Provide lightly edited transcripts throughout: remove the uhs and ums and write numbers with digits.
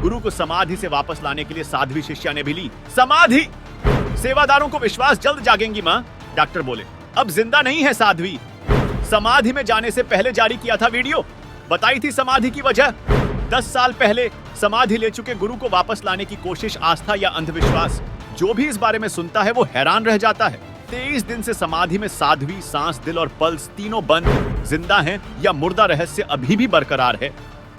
गुरु को समाधि से वापस लाने के लिए साध्वी शिष्या ने भी ली समाधि। सेवादारों को विश्वास जल्द जागेंगी माँ, डॉक्टर बोले। अब जिंदा नहीं है साध्वी। समाधि में जाने से पहले जारी किया था वीडियो, बताई थी समाधि की वजह। 10 साल पहले समाधि ले चुके गुरु को वापस लाने की कोशिश आस्था या अंधविश्वास, जो भी इस बारे में सुनता है वो हैरान रह जाता है। 23 दिन से समाधि में साध्वी सांस, दिल और पल्स तीनों बंद, जिंदा हैं या मुर्दा रहस्य अभी भी बरकरार है।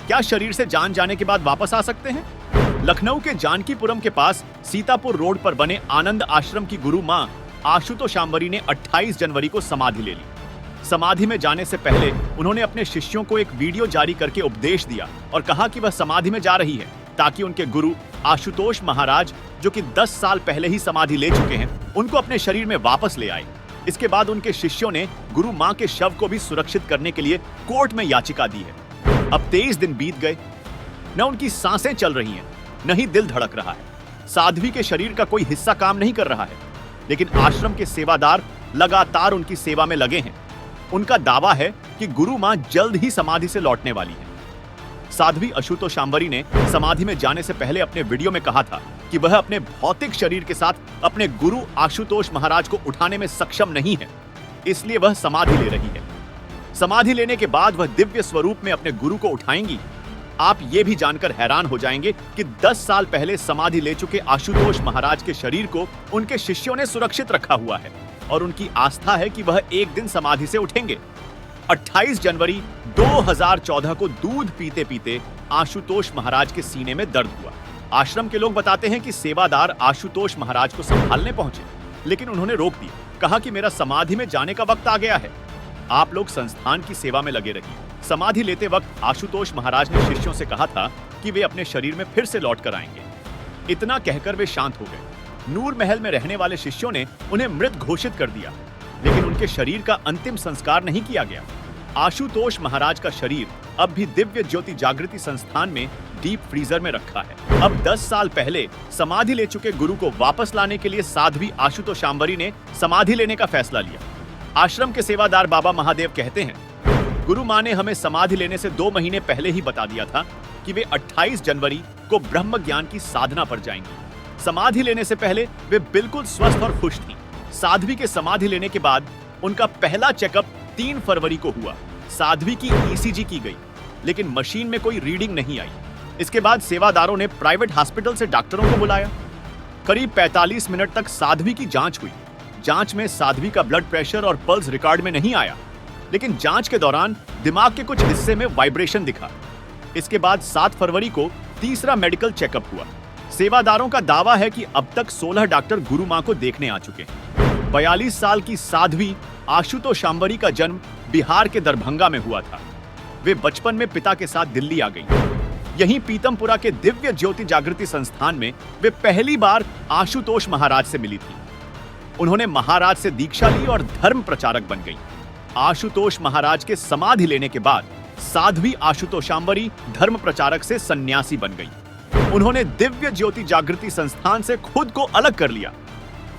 क्या शरीर से जान जाने के बाद वापस आ सकते हैं? लखनऊ के जानकीपुरम के पास सीतापुर रोड पर बने आनंद आश्रम की गुरु मां आशुतोषांबरी ने 28 जनवरी को समाधि ले ली। समाधि में जाने से पहले उन्होंने अपने शिष्यों को एक वीडियो जारी करके उपदेश दिया और कहा कि वह समाधि में जा रही है ताकि उनके गुरु आशुतोष महाराज, जो कि 10 साल पहले ही समाधि ले चुके हैं, उनको अपने शरीर में वापस ले आए। इसके बाद उनके शिष्यों ने गुरु मां के शव को भी सुरक्षित करने के लिए कोर्ट में याचिका दी है। अब 23 दिन बीत गए, न उनकी सांसें चल रही हैं, न ही दिल धड़क रहा है। साध्वी के शरीर का कोई हिस्सा काम नहीं कर रहा है, लेकिन आश्रम के सेवादार लगातार उनकी सेवा में लगे हैं। उनका दावा है कि गुरु मां जल्द ही समाधि से लौटने वाली है। साध्वी आशुतोषांबरी ने समाधि में जाने से पहले अपने वीडियो में कहा था कि वह अपने भौतिक शरीर के साथ अपने गुरु आशुतोष महाराज को उठाने में सक्षम नहीं है, इसलिए वह समाधि ले रही है। समाधि लेने के बाद वह दिव्य स्वरूप में अपने गुरु को उठाएंगी। आप ये भी जानकर हैरान हो जाएंगे कि 10 साल पहले समाधि ले चुके आशुतोष महाराज के शरीर को उनके शिष्यों ने सुरक्षित रखा हुआ है और उनकी आस्था है कि वह एक दिन समाधि से उठेंगे। 28 जनवरी 2014 को दूध पीते पीते आशुतोष महाराज के सीने में दर्द हुआ। आश्रम के लोग बताते हैं कि सेवादार आशुतोष महाराज को संभालने पहुंचे, लेकिन उन्होंने रोक दिया, कहा कि मेरा समाधि में जाने का वक्त आ गया है, आप लोग संस्थान की सेवा में लगे रहिए। समाधि लेते वक्त आशुतोष महाराज ने शिष्यों से कहा था कि वे अपने शरीर में फिर से लौट कर आएंगे। इतना कहकर वे शांत हो गए। नूर महल में रहने वाले शिष्यों ने उन्हें मृत घोषित कर दिया, लेकिन उनके शरीर का अंतिम संस्कार नहीं किया गया। आशुतोष महाराज का शरीर अब भी दिव्य ज्योति जागृति संस्थान में डीप फ्रीजर में रखा है। अब 10 साल पहले समाधि ले चुके गुरु को वापस लाने के लिए साध्वी आशुतोषांबरी ने समाधि लेने का फैसला लिया। आश्रम के सेवादार बाबा महादेव कहते हैं, गुरु मां ने हमें समाधि लेने से 2 महीने पहले ही बता दिया था कि वे 28 जनवरी को ब्रह्म ज्ञान की साधना पर जाएंगी। समाधि लेने से पहले वे बिल्कुल स्वस्थ और खुश थीं। साध्वी के समाधि लेने के बाद उनका पहला चेकअप 3 फरवरी को हुआ। साध्वी की ईसीजी की गई, लेकिन मशीन में कोई रीडिंग नहीं आई। इसके बाद सेवादारों ने प्राइवेट हॉस्पिटल से डॉक्टरों को बुलाया। करीब 45 मिनट तक साध्वी की जांच हुई। जांच में साध्वी का ब्लड प्रेशर और पल्स रिकॉर्ड में नहीं आया, लेकिन जांच के दौरान दिमाग के कुछ हिस्से में वाइब्रेशन दिखा। इसके बाद 7 फरवरी को तीसरा मेडिकल चेकअप हुआ। सेवादारों का दावा है कि अब तक 16 डॉक्टर गुरु मां को देखने आ चुके हैं। 42 साल की साध्वी आशुतोषांबरी का जन्म बिहार के दरभंगा में हुआ था। वे बचपन में पिता के साथ दिल्ली आ गई। यहीं पीतमपुरा के दिव्य ज्योति जागृति संस्थान में वे पहली बार आशुतोष महाराज से मिली थी। उन्होंने महाराज से दीक्षा ली और धर्म प्रचारक बन गई। आशुतोष महाराज के समाधि लेने के बाद साध्वी आशुतोषांबरी धर्म प्रचारक से सन्यासी बन गई। उन्होंने दिव्य ज्योति जागृति संस्थान से खुद को अलग कर लिया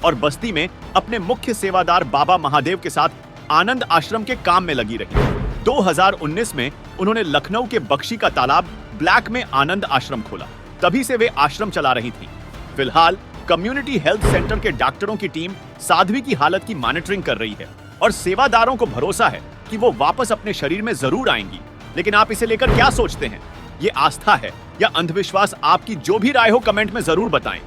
और बस्ती में अपने मुख्य सेवादार बाबा महादेव के साथ आनंद आश्रम के काम में लगी रही। 2019 में उन्होंने लखनऊ के बख्शी का तालाब ब्लैक में आनंद आश्रम खोला। तभी से वे आश्रम चला रही थी। फिलहाल कम्युनिटी हेल्थ सेंटर के डॉक्टरों की टीम साध्वी की हालत की मॉनिटरिंग कर रही है और सेवादारों को भरोसा है कि वो वापस अपने शरीर में जरूर आएंगी। लेकिन आप इसे लेकर क्या सोचते हैं? ये आस्था है या अंधविश्वास? आपकी जो भी राय हो कमेंट में जरूर बताएं।